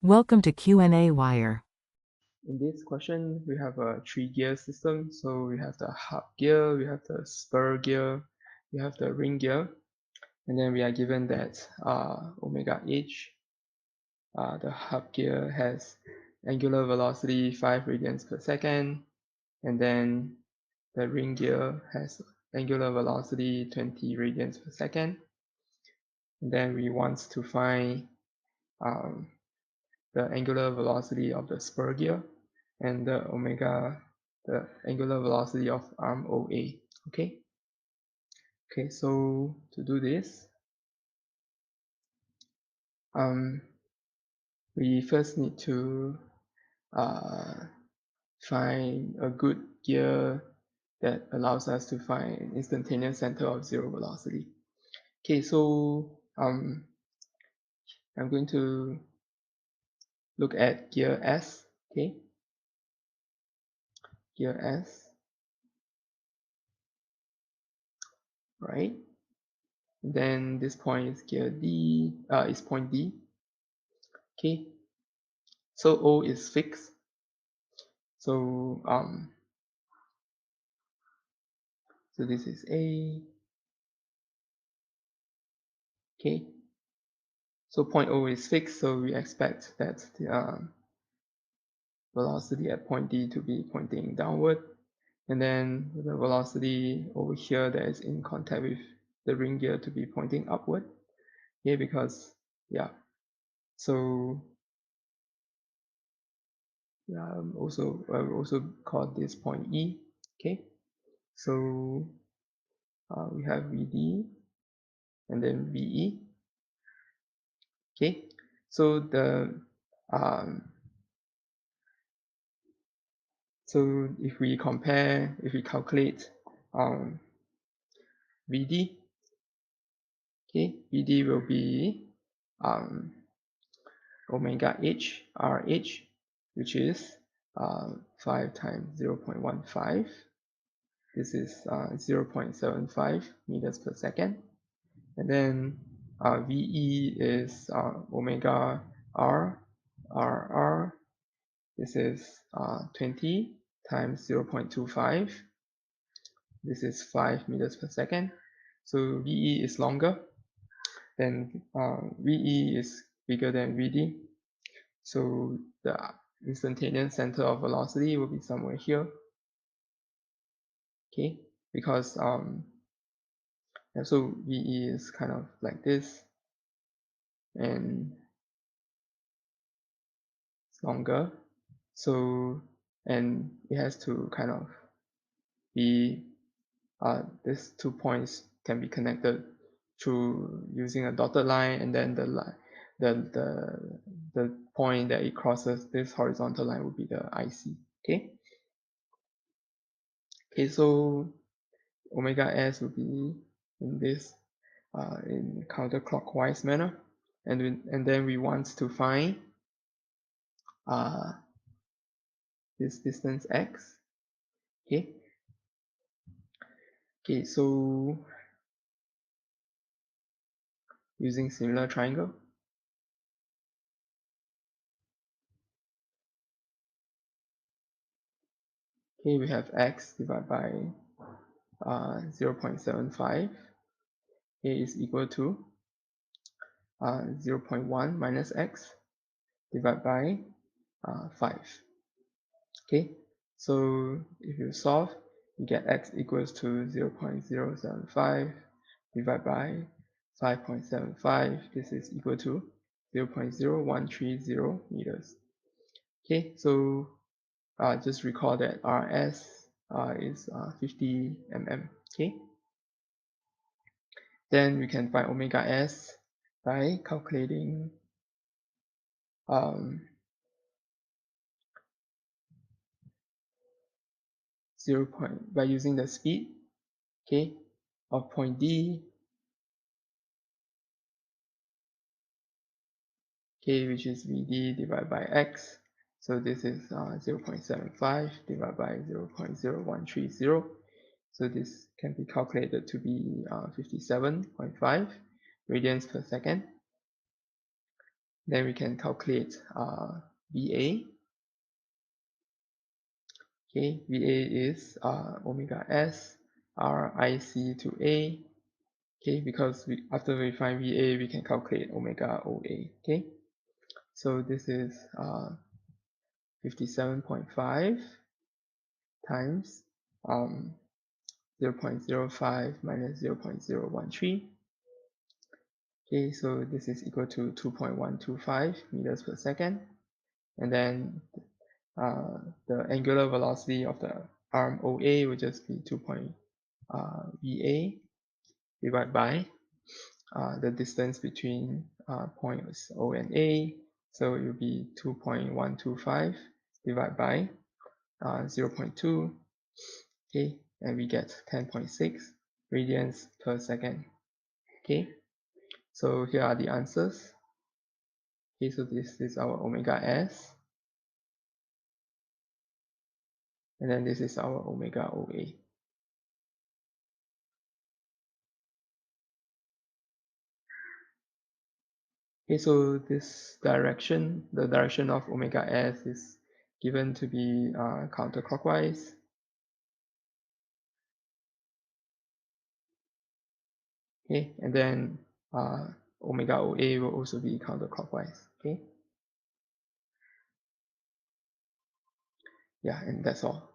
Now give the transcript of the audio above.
Welcome to qnawire. In this question, we have a 3-gear system. So we have the hub gear, we have the spur gear, we have the ring gear, and then we are given that omega h, the hub gear has angular velocity 5 radians per second, and then the ring gear has angular velocity 20 radians per second. And then we want to find um, the angular velocity of the spur gear and the angular velocity of arm OA. Okay. Okay, so to do this, we first need to find a good gear that allows us to find instantaneous center of zero velocity. Okay, so I'm going to look at gear S. Okay, gear S, right? Then this point is gear D, is point D. Okay, so O is fixed. So so this is A. Okay, so point O is fixed, so we expect that the velocity at point D to be pointing downward, and then the velocity over here that is in contact with the ring gear to be pointing upward. Okay, because so also call this point E. Okay, so we have VD and then VE. Okay, so so if we calculate VD, okay, VD will be omega h RH, which is 5 times 0.15. This is 0.75 meters per second. And then VE is omega R. This is 20 times 0.25. This is 5 meters per second. So VE is longer. Then VE is bigger than VD. So the instantaneous center of velocity will be somewhere here. Okay, because so VE is kind of like this, and it's longer. So and it has to kind of be these 2 points can be connected through using a dotted line, and then the point that it crosses this horizontal line would be the IC. Okay, so omega s will be in this in counterclockwise manner, and then we want to find this distance x. Okay, so using similar triangle, okay, we have x divided by 0.75. A is equal to 0.1 minus x divided by 5. Okay, so if you solve, you get x equals to 0.075 divided by 5.75. This is equal to 0.0130 meters. Okay, so just recall that RS is 50 mm. Okay, then we can find omega s by calculating by using the speed, okay, of point D, okay, which is Vd divided by x. So this is 0.75 divided by 0.0130. So this can be calculated to be 57.5 radians per second. Then we can calculate VA. Okay, VA is omega S RIC to A. Okay, because after we find VA, we can calculate omega OA. Okay, so this is 57.5 times 0.05 minus 0.013. Okay, so this is equal to 2.125 meters per second. And then the angular velocity of the arm OA will just be 2. VA divided by the distance between points O and A. So it will be 2.125 divided by 0.2. Okay, and we get 10.6 radians per second. Okay, so here are the answers. Okay, so this is our omega S, and then this is our omega OA. Okay, so this direction, the direction of omega S is given to be counterclockwise. Okay, and then omega OA will also be counterclockwise. Okay, yeah, and that's all.